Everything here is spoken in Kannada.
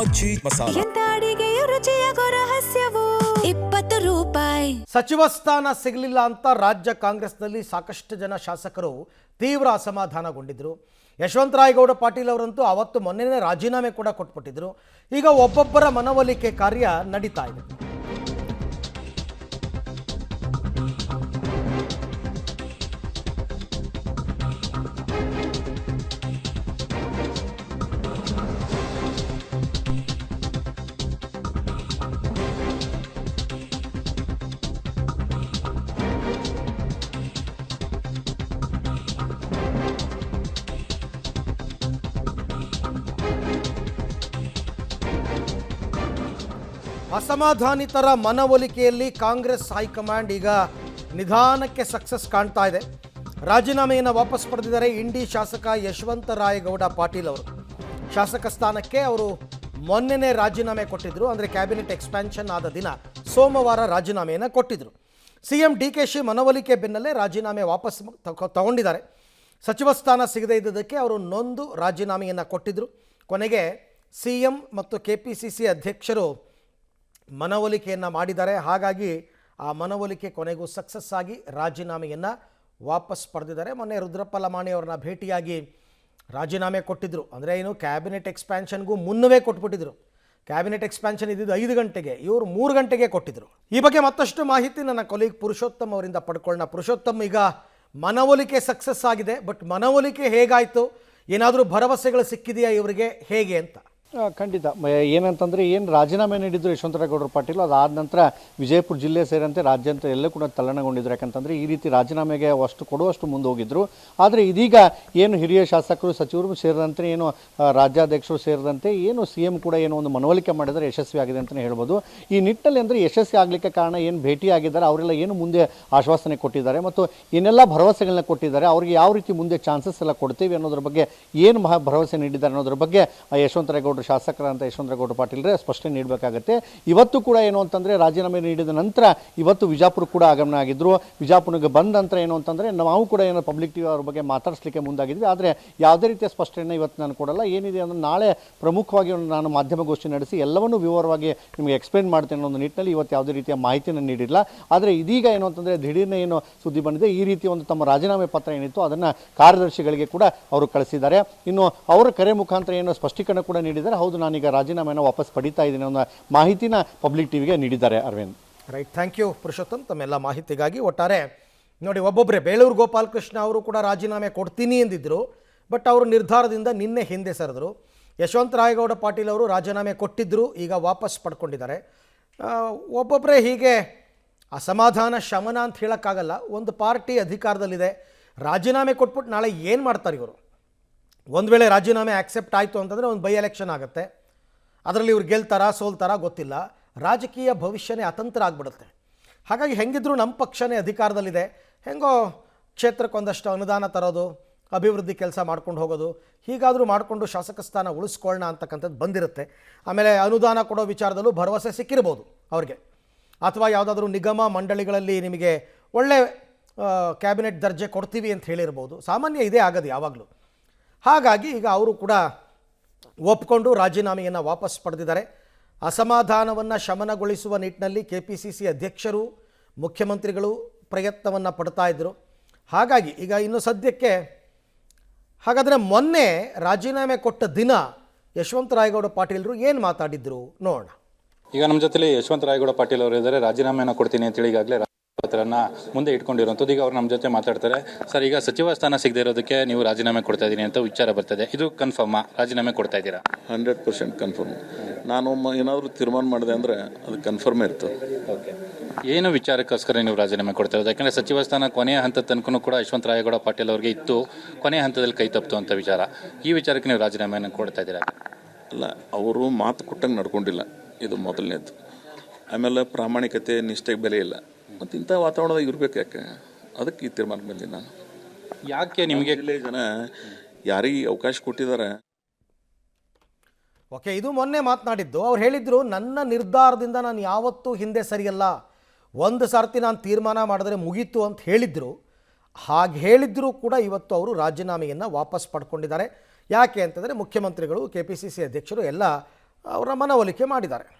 ಆರ್ಜಿ ಮಸಾಲ. ಎಂತ ಅಡಿಗೆಯ ರುಚಿಯಾಗೋ ರಹಸ್ಯವು 20 ರೂಪಾಯಿ. ಸಚಿವ ಸ್ಥಾನ ಸಿಗಲಿಲ್ಲ ಅಂತ ರಾಜ್ಯ ಕಾಂಗ್ರೆಸ್ನಲ್ಲಿ ಸಾಕಷ್ಟು ಜನ ಶಾಸಕರು ತೀವ್ರ ಅಸಮಾಧಾನಗೊಂಡಿದ್ದರು. ಯಶವಂತರಾಯಗೌಡ ಪಾಟೀಲ್ ಅವರಂತೂ ಅವತ್ತು ಮೊನ್ನೆನೇ ರಾಜೀನಾಮೆ ಕೂಡ ಕೊಟ್ಬಿಟ್ಟಿದ್ರು. ಈಗ ಒಬ್ಬೊಬ್ಬರ ಮನವೊಲಿಕೆ ಕಾರ್ಯ ನಡೀತಾ ಇದೆ. ಅಸಮಾಧಾನಿತರ ಮನವೊಲಿಕೆಯಲ್ಲಿ ಕಾಂಗ್ರೆಸ್ ಹೈಕಮಾಂಡ್ ಈಗ ನಿಧಾನಕ್ಕೆ ಸಕ್ಸಸ್ ಕಾಣ್ತಾ ಇದೆ. ರಾಜೀನಾಮೆಯನ್ನು ವಾಪಸ್ ಪಡೆದಿದ್ದಾರೆ ಇಂಡಿ ಶಾಸಕ ಯಶವಂತರಾಯಗೌಡ ಪಾಟೀಲ್ ಅವರು. ಶಾಸಕ ಸ್ಥಾನಕ್ಕೆ ಅವರು ಮೊನ್ನೆನೇ ರಾಜೀನಾಮೆ ಕೊಟ್ಟಿದ್ದರು. ಅಂದರೆ ಕ್ಯಾಬಿನೆಟ್ ಎಕ್ಸ್ಪ್ಯಾನ್ಷನ್ ಆದ ದಿನ ಸೋಮವಾರ ರಾಜೀನಾಮೆಯನ್ನು ಕೊಟ್ಟಿದ್ದರು. CM DK ಮನವೊಲಿಕೆ ಬೆನ್ನಲ್ಲೇ ರಾಜೀನಾಮೆ ವಾಪಸ್ ತಗೊಂಡಿದ್ದಾರೆ. ಸಚಿವ ಸ್ಥಾನ ಸಿಗದೇ ಇದ್ದದಕ್ಕೆ ಅವರು ನೊಂದು ರಾಜೀನಾಮೆಯನ್ನು ಕೊಟ್ಟಿದ್ದರು. ಕೊನೆಗೆ CM ಮತ್ತು KPCC ಅಧ್ಯಕ್ಷರು ಮನವೊಲಿಕೆಯನ್ನು ಮಾಡಿದ್ದಾರೆ. ಹಾಗಾಗಿ ಆ ಮನವೊಲಿಕೆ ಕೊನೆಗೂ ಸಕ್ಸಸ್ ಆಗಿ ರಾಜೀನಾಮೆಯನ್ನು ವಾಪಸ್ ಪಡೆದಿದ್ದಾರೆ. ಮೊನ್ನೆ ರುದ್ರಪ್ಪ ಲಮಾಣಿ ಅವ್ರನ್ನ ಭೇಟಿಯಾಗಿ ರಾಜೀನಾಮೆ ಕೊಟ್ಟಿದ್ದರು. ಅಂದರೆ ಏನು, ಕ್ಯಾಬಿನೆಟ್ ಎಕ್ಸ್ಪ್ಯಾನ್ಷನ್ಗೂ ಮುನ್ನವೇ ಕೊಟ್ಬಿಟ್ಟಿದ್ರು. ಕ್ಯಾಬಿನೆಟ್ ಎಕ್ಸ್ಪ್ಯಾನ್ಷನ್ ಇದ್ದಿದ್ದು 5 ಗಂಟೆಗೆ, ಇವರು 3 ಗಂಟೆಗೆ ಕೊಟ್ಟಿದ್ದರು. ಈ ಬಗ್ಗೆ ಮತ್ತಷ್ಟು ಮಾಹಿತಿ ನನ್ನ ಕೊಲೀಗ್ ಪುರುಷೋತ್ತಮ್ ಅವರಿಂದ ಪಡ್ಕೊಳ್ಳೋಣ. ಪುರುಷೋತ್ತಮ್, ಈಗ ಮನವೊಲಿಕೆ ಸಕ್ಸಸ್ ಆಗಿದೆ, ಬಟ್ ಮನವೊಲಿಕೆ ಹೇಗಾಯಿತು? ಏನಾದರೂ ಭರವಸೆಗಳು ಸಿಕ್ಕಿದೆಯಾ ಇವರಿಗೆ, ಹೇಗೆ ಅಂತ? ಖಂಡಿತ. ಏನಂತಂದರೆ ಏನು ರಾಜೀನಾಮೆ ನೀಡಿದ್ರು ಯಶವಂತರಾಯಗೌಡ ಪಾಟೀಲ್, ಅದಾದ ನಂತರ ವಿಜಯಪುರ ಜಿಲ್ಲೆ ಸೇರಿದಂತೆ ರಾಜ್ಯಾಂತರ ಎಲ್ಲೂ ಕೂಡ ತಲ್ಲಣಗೊಂಡಿದ್ರು. ಯಾಕಂತಂದರೆ ಈ ರೀತಿ ರಾಜೀನಾಮೆಗೆ ಅಷ್ಟು ಕೊಡುವಷ್ಟು ಮುಂದೆ ಹೋಗಿದ್ರು. ಆದರೆ ಇದೀಗ ಏನು ಹಿರಿಯ ಶಾಸಕರು ಸಚಿವರು ಸೇರಿದಂತೆ ಏನು ರಾಜ್ಯಾಧ್ಯಕ್ಷರು ಸೇರಿದಂತೆ ಏನು CM ಕೂಡ ಏನೋ ಒಂದು ಮನವೊಲಿಕೆ ಮಾಡಿದರೆ ಯಶಸ್ವಿ ಆಗಿದೆ ಅಂತಲೇ ಹೇಳ್ಬೋದು. ಈ ನಿಟ್ಟಿನಲ್ಲಿ ಅಂದರೆ ಯಶಸ್ವಿ ಆಗಲಿಕ್ಕೆ ಕಾರಣ ಏನು ಭೇಟಿ ಆಗಿದ್ದಾರೆ, ಅವರೆಲ್ಲ ಏನು ಮುಂದೆ ಆಶ್ವಾಸನೆ ಕೊಟ್ಟಿದ್ದಾರೆ ಮತ್ತು ಏನೆಲ್ಲ ಭರವಸೆಗಳನ್ನ ಕೊಟ್ಟಿದ್ದಾರೆ, ಅವ್ರಿಗೆ ಯಾವ ರೀತಿ ಮುಂದೆ ಚಾನ್ಸಸ್ ಎಲ್ಲ ಕೊಡ್ತೀವಿ ಅನ್ನೋದ್ರ ಬಗ್ಗೆ ಏನು ಭರವಸೆ ನೀಡಿದ್ದಾರೆ ಅನ್ನೋದ್ರ ಬಗ್ಗೆ ಯಶವಂತರಾಯಗೌಡ ಶಾಸಕರಂತ ಯಶವಂತರಾಯಗೌಡ ಪಾಟೀಲ್ರೆ ಸ್ಪಷ್ಟನೆ ನೀಡಬೇಕಾಗತ್ತೆ. ಇವತ್ತು ಕೂಡ ಏನು ಅಂತಂದರೆ ರಾಜೀನಾಮೆ ನೀಡಿದ ನಂತರ ಇವತ್ತು ವಿಜಾಪುರ ಕೂಡ ಆಗಮನ ಆಗಿದ್ದರು. ವಿಜಾಪುರಕ್ಕೆ ಬಂದ ನಂತರ ಏನು ಅಂತಂದರೆ ನಾವು ಕೂಡ ಏನೋ ಪಬ್ಲಿಕ್ ಟಿವಿ ಅವ್ರ ಬಗ್ಗೆ ಮಾತಾಡಿಸ್ಲಿಕ್ಕೆ ಮುಂದಾಗಿದ್ವಿ. ಆದರೆ ಯಾವುದೇ ರೀತಿಯ ಸ್ಪಷ್ಟನೆ ಇವತ್ತು ನಾನು ಕೊಡಲ್ಲ. ಏನಿದೆ ಅಂದರೆ ನಾಳೆ ಪ್ರಮುಖವಾಗಿ ನಾನು ಮಾಧ್ಯಮಗೋಷ್ಠಿ ನಡೆಸಿ ಎಲ್ಲವನ್ನೂ ವಿವರವಾಗಿ ನಿಮಗೆ ಎಕ್ಸ್ಪ್ಲೇನ್ ಮಾಡ್ತೇನೆ ಅನ್ನೋ ಒಂದು ನಿಟ್ಟಿನಲ್ಲಿ ಇವತ್ತು ಯಾವುದೇ ರೀತಿಯ ಮಾಹಿತಿಯನ್ನು ನೀಡಿಲ್ಲ. ಆದರೆ ಇದೀಗ ಏನು ಅಂತಂದರೆ ದಿಢೀರ್ನೆ ಏನು ಸುದ್ದಿ ಬಂದಿದೆ, ಈ ರೀತಿ ಒಂದು ತಮ್ಮ ರಾಜೀನಾಮೆ ಪತ್ರ ಏನಿತ್ತು ಅದನ್ನು ಕಾರ್ಯದರ್ಶಿಗಳಿಗೆ ಕೂಡ ಅವರು ಕಳಿಸಿದ್ದಾರೆ. ಇನ್ನು ಅವರ ಕರೆ ಮುಖಾಂತರ ಏನು ಸ್ಪಷ್ಟೀಕರಣ ಕೂಡ ನೀಡಿದ್ದಾರೆ. ಹೌದು, ನಾನೀಗ ರಾಜೀನಾಮೆಯನ್ನು ವಾಪಸ್ ಪಡಿತಾ ಇದ್ದೀನಿ ಅನ್ನೋ ಮಾಹಿತಿನ ಪಬ್ಲಿಕ್ ಟಿವಿಗೆ ನೀಡಿದ್ದಾರೆ. Aravind, right, thank you Purushottam ತಮ್ಮೆಲ್ಲ ಮಾಹಿತಿಗಾಗಿ. ಒಟ್ಟಾರೆ ನೋಡಿ, ಒಬ್ಬೊಬ್ಬರೇ ಬೇಳೂರು ಗೋಪಾಲಕೃಷ್ಣ ಅವರು ಕೂಡ ರಾಜೀನಾಮೆ ಕೊಡ್ತೀನಿ ಎಂದಿದ್ದರು, ಬಟ್ ಅವರು ನಿರ್ಧಾರದಿಂದ ನಿನ್ನೆ ಹಿಂದೆ ಸರಿದ್ರು. ಯಶವಂತರಾಯಗೌಡ ಪಾಟೀಲ್ ಅವರು ರಾಜೀನಾಮೆ ಕೊಟ್ಟಿದ್ದರು, ಈಗ ವಾಪಸ್ ಪಡ್ಕೊಂಡಿದ್ದಾರೆ. ಒಬ್ಬೊಬ್ಬರೇ ಹೀಗೆ ಅಸಮಾಧಾನ ಶಮನ ಅಂತ ಹೇಳೋಕ್ಕಾಗಲ್ಲ. ಒಂದು ಪಾರ್ಟಿ ಅಧಿಕಾರದಲ್ಲಿದೆ, ರಾಜೀನಾಮೆ ಕೊಟ್ಬಿಟ್ಟು ನಾಳೆ ಏನು ಮಾಡ್ತಾರೆ ಇವರು? ಒಂದು ವೇಳೆ ರಾಜೀನಾಮೆ ಆಕ್ಸೆಪ್ಟ್ ಆಯಿತು ಅಂತಂದರೆ ಒಂದು ಬೈ ಎಲೆಕ್ಷನ್ ಆಗುತ್ತೆ, ಅದರಲ್ಲಿ ಇವ್ರು ಗೆಲ್ತಾರಾ ಸೋಲ್ತಾರಾ ಗೊತ್ತಿಲ್ಲ. ರಾಜಕೀಯ ಭವಿಷ್ಯನೇ ಅತಂತ್ರ ಆಗಿಬಿಡುತ್ತೆ. ಹಾಗಾಗಿ ಹೆಂಗಿದ್ರೂ ನಮ್ಮ ಪಕ್ಷನೇ ಅಧಿಕಾರದಲ್ಲಿದೆ, ಹೆಂಗೋ ಕ್ಷೇತ್ರಕ್ಕೊಂದಷ್ಟು ಅನುದಾನ ತರೋದು, ಅಭಿವೃದ್ಧಿ ಕೆಲಸ ಮಾಡ್ಕೊಂಡು ಹೋಗೋದು, ಹೀಗಾದರೂ ಮಾಡಿಕೊಂಡು ಶಾಸಕ ಸ್ಥಾನ ಉಳಿಸ್ಕೊಳ್ಳೋಣ ಅಂತಕ್ಕಂಥದ್ದು ಬಂದಿರುತ್ತೆ. ಆಮೇಲೆ ಅನುದಾನ ಕೊಡೋ ವಿಚಾರದಲ್ಲೂ ಭರವಸೆ ಸಿಕ್ಕಿರ್ಬೋದು ಅವ್ರಿಗೆ, ಅಥವಾ ಯಾವುದಾದ್ರೂ ನಿಗಮ ಮಂಡಳಿಗಳಲ್ಲಿ ನಿಮಗೆ ಒಳ್ಳೆ ಕ್ಯಾಬಿನೆಟ್ ದರ್ಜೆ ಕೊಡ್ತೀವಿ ಅಂತ ಹೇಳಿರ್ಬೋದು. ಸಾಮಾನ್ಯ ಇದೇ ಆಗೋದು ಯಾವಾಗಲೂ. ಹಾಗಾಗಿ ಈಗ ಅವರು ಕೂಡ ಒಪ್ಕೊಂಡು ರಾಜೀನಾಮೆಯನ್ನು ವಾಪಸ್ ಪಡೆದಿದ್ದಾರೆ. ಅಸಮಾಧಾನವನ್ನು ಶಮನಗೊಳಿಸುವ ನಿಟ್ಟಿನಲ್ಲಿ KPCC ಅಧ್ಯಕ್ಷರು, ಮುಖ್ಯಮಂತ್ರಿಗಳು ಪ್ರಯತ್ನವನ್ನು ಪಡ್ತಾ ಇದ್ದರು. ಹಾಗಾಗಿ ಈಗ ಇನ್ನು ಸದ್ಯಕ್ಕೆ, ಹಾಗಾದರೆ ಮೊನ್ನೆ ರಾಜೀನಾಮೆ ಕೊಟ್ಟ ದಿನ ಯಶವಂತರಾಯಗೌಡ ಪಾಟೀಲರು ಏನು ಮಾತಾಡಿದ್ರು ನೋಡೋಣ. ಈಗ ನಮ್ಮ ಜೊತೆಲಿ ಯಶವಂತರಾಯಗೌಡ ಪಾಟೀಲ್ ಅವರು ಇದ್ದಾರೆ. ರಾಜೀನಾಮೆಯನ್ನು ಕೊಡ್ತೀನಿ ಅಂತೇಳಿ ಈಗಾಗಲೇ ಪತ್ರನ ಮುಂದೆ ಇಟ್ಕೊಂಡಿರುವಂಥದ್ದು. ಈಗ ಅವ್ರು ನಮ್ಮ ಜೊತೆ ಮಾತಾಡ್ತಾರೆ. ಸರ್, ಈಗ ಸಚಿವ ಸ್ಥಾನ ಸಿಗದೆ ಇರೋದಕ್ಕೆ ನೀವು ರಾಜೀನಾಮೆ ಕೊಡ್ತಾ ಇದ್ದೀನಿ ಅಂತ ವಿಚಾರ ಬರ್ತದೆ, ಇದು ಕನ್ಫರ್ಮಾ? ರಾಜೀನಾಮೆ ಕೊಡ್ತಾ ಇದ್ದೀರಾ? 100% ಕನ್ಫರ್ಮ್. ನಾನು ಏನಾದರೂ ತೀರ್ಮಾನ ಮಾಡಿದೆ ಅಂದರೆ ಅದು ಕನ್ಫರ್ಮೇ ಇರ್ತದೆ. ಓಕೆ, ಏನು ವಿಚಾರಕ್ಕೋಸ್ಕರ ನೀವು ರಾಜೀನಾಮೆ ಕೊಡ್ತಾ ಇರೋದು? ಯಾಕಂದರೆ ಸಚಿವ ಸ್ಥಾನ ಕೊನೆಯ ಹಂತದ ತನಕ ಕೂಡ ಯಶವಂತರಾಯಗೌಡ ಪಾಟೀಲ್ ಅವ್ರಿಗೆ ಇತ್ತು, ಕೊನೆಯ ಹಂತದಲ್ಲಿ ಕೈ ತಪ್ಪಿತು ಅಂತ ವಿಚಾರ. ಈ ವಿಚಾರಕ್ಕೆ ನೀವು ರಾಜೀನಾಮೆಯನ್ನು ಕೊಡ್ತಾ ಇದ್ದೀರಾ? ಅಲ್ಲ, ಅವರು ಮಾತು ಕೊಟ್ಟಂಗೆ ನಡ್ಕೊಂಡಿಲ್ಲ, ಇದು ಮೊದಲನೇದು. ಆಮೇಲೆ ಪ್ರಾಮಾಣಿಕತೆ, ನಿಷ್ಠೆಗೆ ಬೆಲೆ ಇಲ್ಲ. ಮತ್ತು ಇಂಥ ವಾತಾವರಣದಾಗ ಇರಬೇಕು. ಯಾಕೆ ಅದಕ್ಕೆ ಈ ತೀರ್ಮಾನ ಬಂದಿನಿ ನಾನು. ಯಾಕೆ ನಿಮಗೆ ಜನ ಯಾರಿಗೆ ಅವಕಾಶ ಕೊಟ್ಟಿದ್ದಾರೆ? ಓಕೆ, ಇದು ಮೊನ್ನೆ ಮಾತನಾಡಿದ್ದು. ಅವ್ರು ಹೇಳಿದರು, ನನ್ನ ನಿರ್ಧಾರದಿಂದ ನಾನು ಯಾವತ್ತೂ ಹಿಂದೆ ಸರಿಯಲ್ಲ, ಒಂದು ಸರ್ತಿ ನಾನು ತೀರ್ಮಾನ ಮಾಡಿದ್ರೆ ಮುಗೀತು ಅಂತ ಹೇಳಿದ್ರು. ಹಾಗೆ ಹೇಳಿದ್ದರೂ ಕೂಡ ಇವತ್ತು ಅವರು ರಾಜೀನಾಮೆಯನ್ನು ವಾಪಸ್ ಪಡ್ಕೊಂಡಿದ್ದಾರೆ. ಯಾಕೆ ಅಂತಂದರೆ ಮುಖ್ಯಮಂತ್ರಿಗಳು, KPCC ಅಧ್ಯಕ್ಷರು ಎಲ್ಲ ಅವರ ಮನವೊಲಿಕೆ ಮಾಡಿದ್ದಾರೆ.